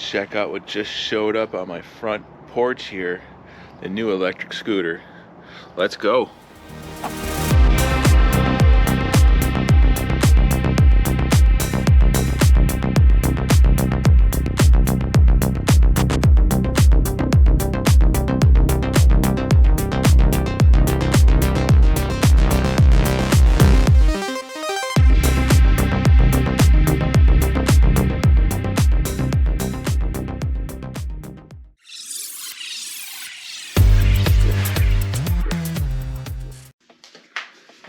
check out what just showed up on my front porch here, the new electric scooter. Let's go.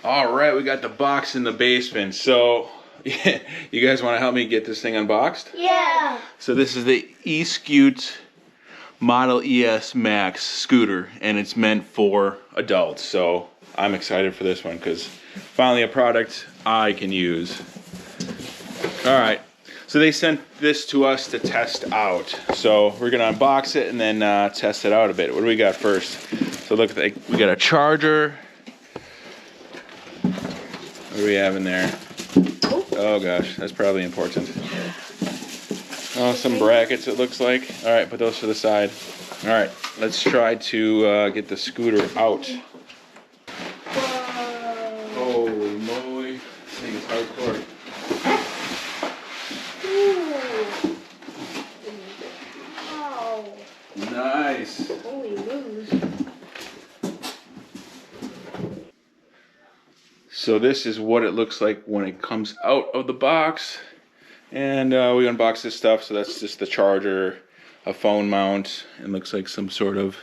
All right, we got the box in the basement. So, yeah, you guys want to help me get this thing unboxed? Yeah. So this is the Eskute Model ES Max scooter, and it's meant for adults. So I'm excited for this one because finally a product I can use. All right, so they sent this to us to test out. So we're gonna unbox it and then test it out a bit. What do we got first? So look, we got a charger. What do we have in there? Oh gosh, that's probably important. Oh, some brackets it looks like. All right, put those to the side. All right, let's try to get the scooter out. Holy moly, this thing is hardcore. Nice. Holy moves. So this is what it looks like when it comes out of the box. And we unboxed this stuff, so that's just the charger, a phone mount, and looks like some sort of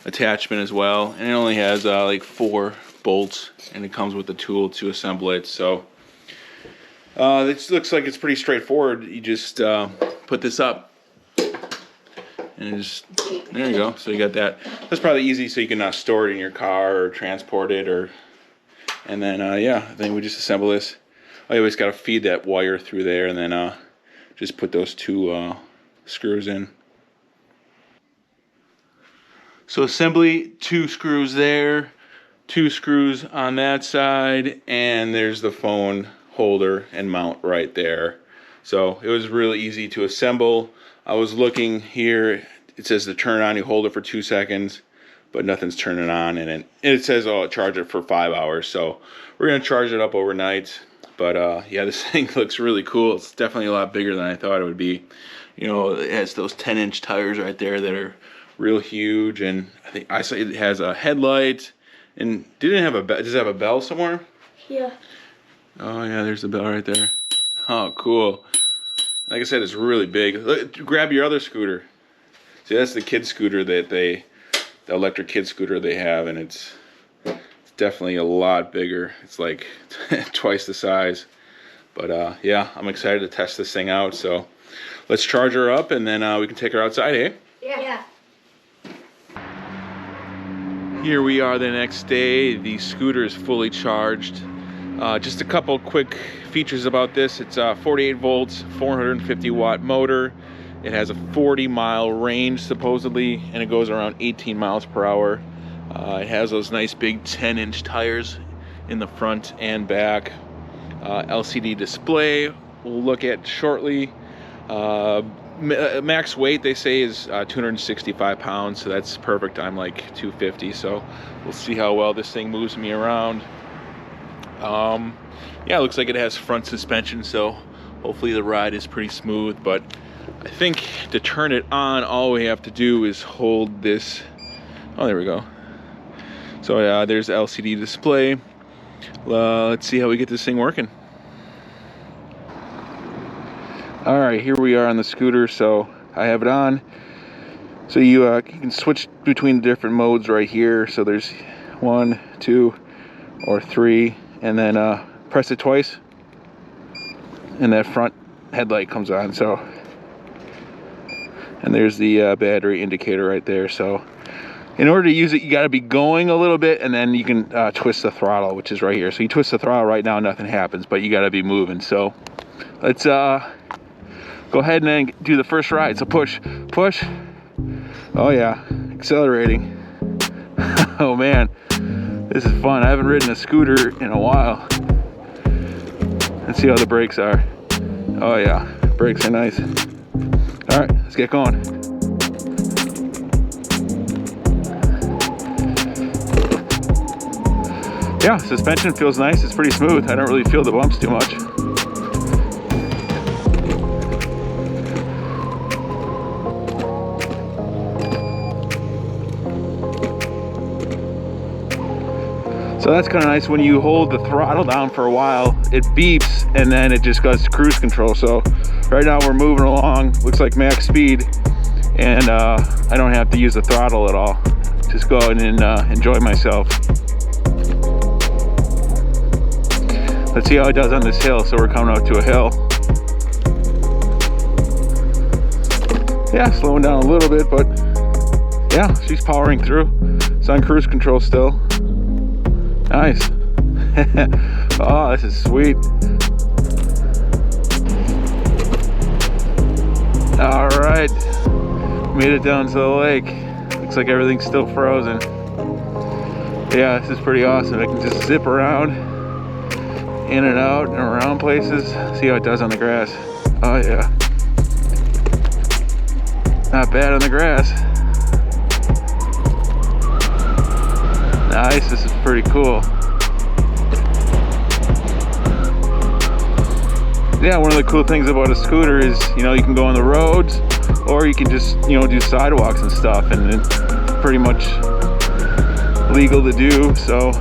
attachment as well. And it only has like 4 bolts, and it comes with a tool to assemble it. So this looks like it's pretty straightforward. You just put this up, and just, there you go. So you got that. That's probably easy, so you can store it in your car or transport it, or. And then, yeah, then we just assemble this. Oh, you always got to feed that wire through there, and then just put those 2 screws in. So assembly, 2 screws there, 2 screws on that side, and there's the phone holder and mount right there. So it was really easy to assemble. I was looking here, it says to turn on, you hold it for 2 seconds. But nothing's turning on, and it says, oh, charge it for 5 hours. So we're gonna charge it up overnight. But yeah, this thing looks really cool. It's definitely a lot bigger than I thought it would be. You know, it has those 10-inch tires right there that are real huge, and I think I saw it has a headlight. And didn't it have a does it have a bell somewhere? Yeah. Oh yeah, there's the bell right there. Oh, cool. Like I said, it's really big. Look, grab your other scooter. See, that's the kid scooter that the electric kid scooter they have, and it's definitely a lot bigger. It's like twice the size. But yeah, I'm excited to test this thing out. So let's charge her up, and then we can take her outside, eh? Yeah. Here we are the next day. The scooter is fully charged. Just a couple quick features about this. It's 48 volts, 450 watt motor. It has a 40-mile range supposedly, and it goes around 18 miles per hour. It has those nice big 10-inch tires in the front and back. LCD display we'll look at shortly. Max weight they say is 265 pounds, so that's perfect. I'm like 250, so we'll see how well this thing moves me around. Yeah, it looks like it has front suspension, so hopefully the ride is pretty smooth. But I think to turn it on, all we have to do is hold this. Oh, there we go. So yeah, there's the LCD display. Let's see how we get this thing working. All right, here we are on the scooter. So I have it on. So you can switch between the different modes right here. So there's 1, 2, or 3, and then press it twice, and that front headlight comes on. So. And there's the battery indicator right there. So in order to use it, you got to be going a little bit, and then you can twist the throttle, which is right here. So you twist the throttle right now, nothing happens, but you got to be moving. So let's go ahead and then do the first ride. So push. Oh yeah, accelerating. Oh man, this is fun. I haven't ridden a scooter in a while. Let's see how the brakes are. Oh yeah, brakes are nice. All right, let's get going. Yeah, suspension feels nice. It's pretty smooth. I don't really feel the bumps too much. So that's kind of nice. When you hold the throttle down for a while, it beeps and then it just goes to cruise control. So right now we're moving along, looks like max speed, and I don't have to use the throttle at all. Just go ahead and enjoy myself. Let's see how it does on this hill. So we're coming up to a hill. Yeah, slowing down a little bit, but yeah, she's powering through. It's on cruise control still. Nice. Oh, this is sweet. All right, made it down to the lake. Looks like everything's still frozen. Yeah, this is pretty awesome. I can just zip around, in and out and around places. See how it does on the grass. Oh yeah, not bad on the grass. Nice, this is pretty cool. Yeah, one of the cool things about a scooter is, you know, you can go on the roads, or you can just, you know, do sidewalks and stuff, and it's pretty much legal to do, so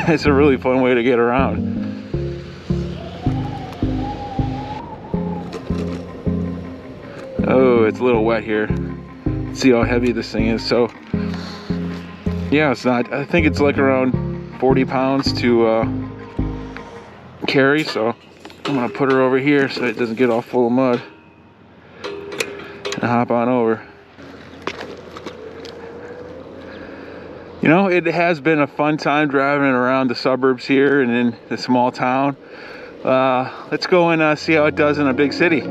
it's a really fun way to get around. Oh, it's a little wet here. Let's see how heavy this thing is. So yeah, it's not, I think it's like around 40 pounds to carry, so I'm gonna put her over here so it doesn't get all full of mud and hop on over. You know, it has been a fun time driving around the suburbs here and in the small town. Let's go and see how it does in a big city.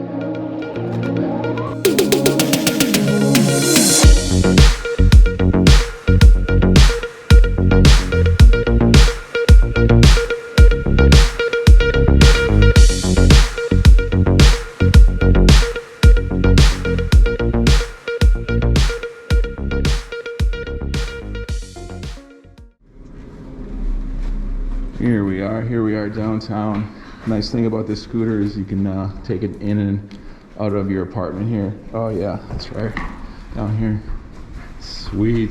Here we are downtown. Nice thing about this scooter is you can take it in and out of your apartment here. Oh yeah, that's right, down here. Sweet.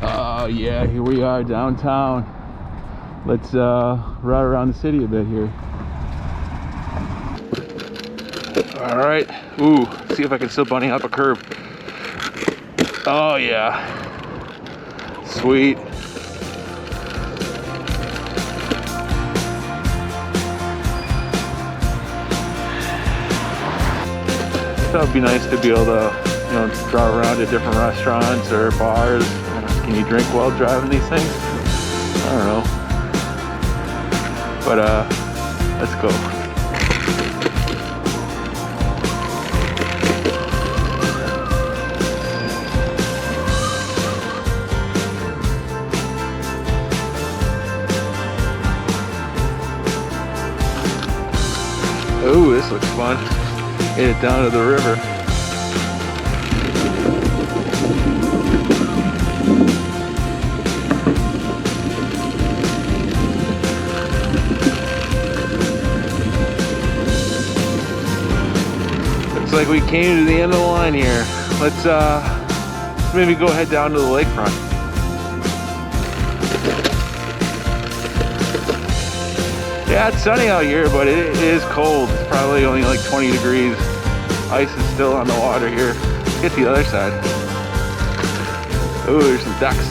Oh yeah, here we are downtown. Let's ride around the city a bit here. All right, ooh, see if I can still bunny hop a curb. Oh yeah. Sweet. That would be nice to be able to, you know, drive around to different restaurants or bars. Can you drink while driving these things? I don't know. But let's go. Ooh, this looks fun. Get it down to the river. Looks like we came to the end of the line here. Let's maybe go head down to the lakefront. Yeah, it's sunny out here, but it is cold. It's probably only like 20 degrees. Ice is still on the water here. Let's get to the other side. Ooh, there's some ducks.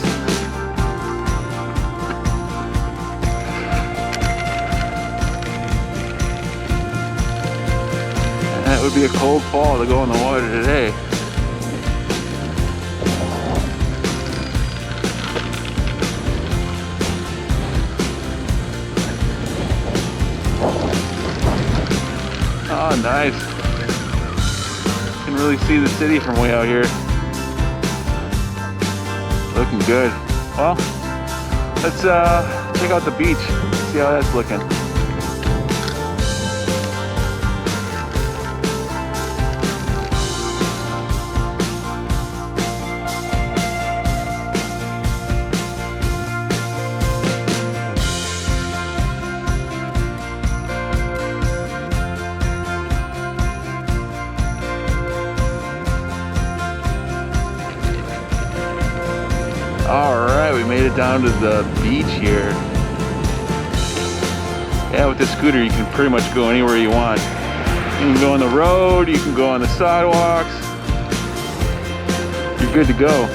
And it would be a cold fall to go in the water today. Oh, nice. You can really see the city from way out here. Looking good. Well, let's check out the beach. See how that's looking. it down to the beach here. Yeah, with this scooter you can pretty much go anywhere you want. You can go on the road, you can go on the sidewalks. You're good to go.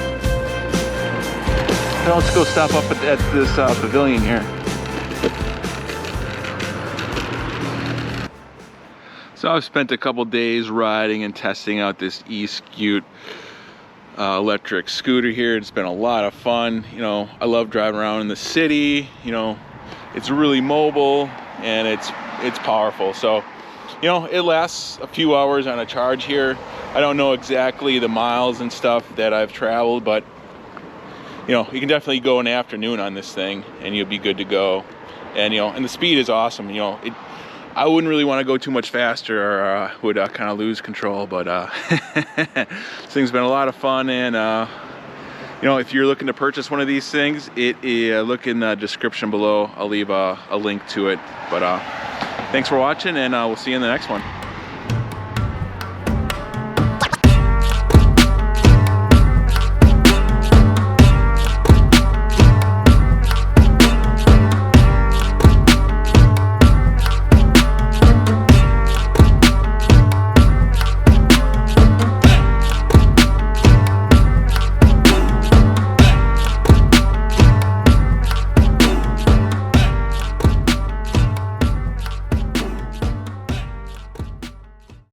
Now let's go stop up at this pavilion here. So I've spent a couple days riding and testing out this Eskute electric scooter here. It's been a lot of fun. You know, I love driving around in the city. You know, it's really mobile and it's powerful. So, you know, it lasts a few hours on a charge here. I don't know exactly the miles and stuff that I've traveled, but you know, you can definitely go an afternoon on this thing and you'll be good to go. And you know, and the speed is awesome. You know, I wouldn't really want to go too much faster or would kind of lose control, but this thing's been a lot of fun. And you know, if you're looking to purchase one of these things, look in the description below. I'll leave a link to it. But thanks for watching, and we'll see you in the next one.